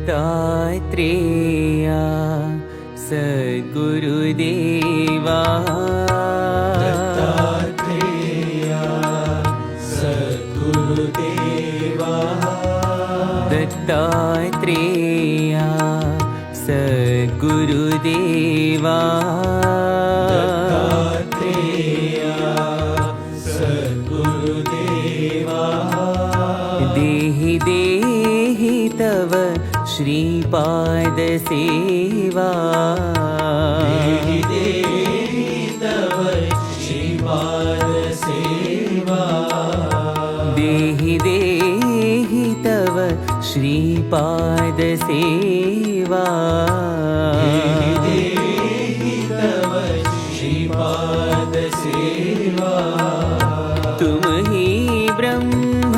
दत्तात्रेया सद्गुरुदेवा दत्तात्रेया सद्गुरुदेवा दत्तात्रेया सद्गुरुदेवा दत्तात्रेया सद्गुरुदेवा देहि देहि तव श्रीपाद सेवा देहि देहि तव श्रीपाद सेवा देहि देहि तव श्रीपाद सेवा देहि देहि तव श्रीपाद सेवा तुम ही ब्रह्म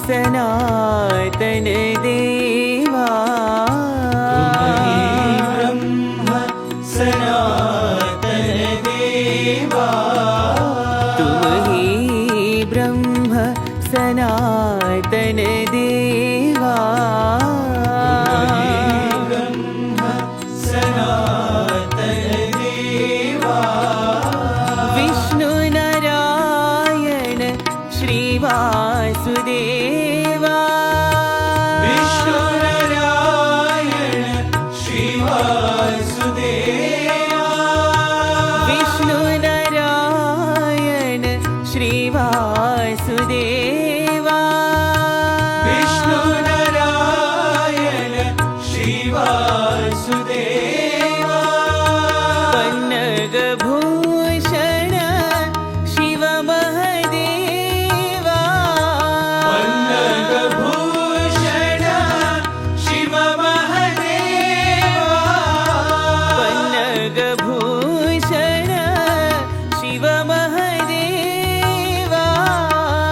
सनातन देवा तुम ही ब्रह्म तुम ही ब्रह्म सनातन सनातन देवा देवा ब्रह्म सनातन देवा विष्णु नारायण श्री वासुदेवा विष्णु नारायण श्री वासुदेवा विष्णु नारायण श्री वासुदेवा विष्णु नारायण श्री वासुदेवा पन्नग भूषण शिव महदेवा पन्नग भूषण शिव महदेवा पन्नग भूषण शिव महदेवा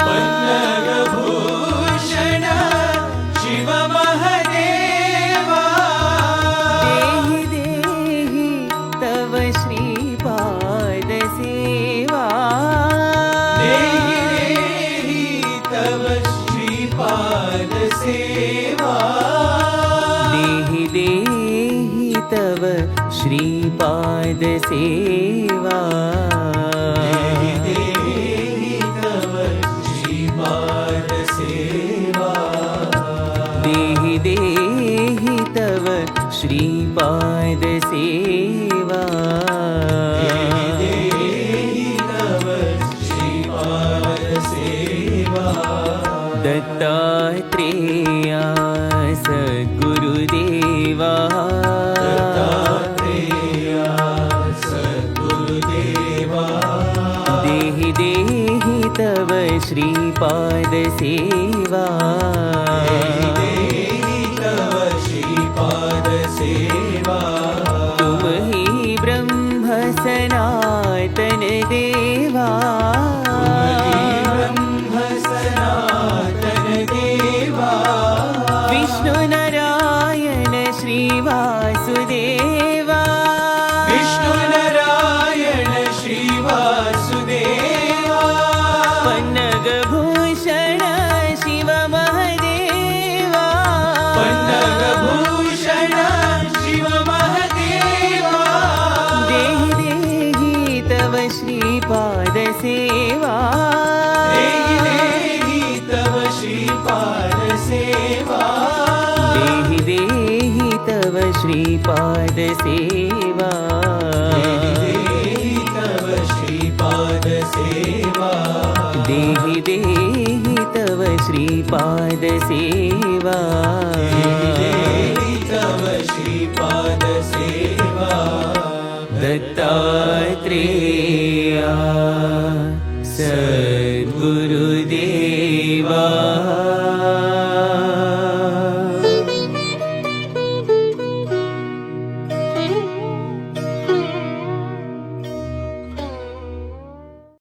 पन्नग भूषण शिव महदेवा देहि देहि तव श्रीपाद सेवा देहि देहि तव श्रीपाद सेवा देहि देहि तव श्रीपाद सेवा देहि देहि तव श्रीपाद सेवा देहि देहि तव श्रीपाद सेवा देहि देहि तव श्रीपाद सेवा दत्तात्रेया सद्गुरुदेवा दत्तात्रेया सद्गुरुदेवा देहि देहि तव श्रीपाद सेवा देहि देहि तव श्रीपाद सेवा तुम ही ब्रह्म सनातन देवा ब्रह्म सनातन देवा विष्णु नारायण श्री वासुदेवा विष्णु नारायण श्री वासुदेवा पन्नग भूषण शिव महदेवा पन्नग भूषण शिव महदेवा देहि देहि तव श्रीपाद सेवा देहि देहि तव श्रीपाद सेवा देहि देहि तव श्रीपाद सेवा देहि देहि तव श्रीपाद सेवा देहि देहि तव श्रीपाद सेवा देहि देहि तव श्रीपाद सेवा दत्तात्रेया सद्गुरुदेवा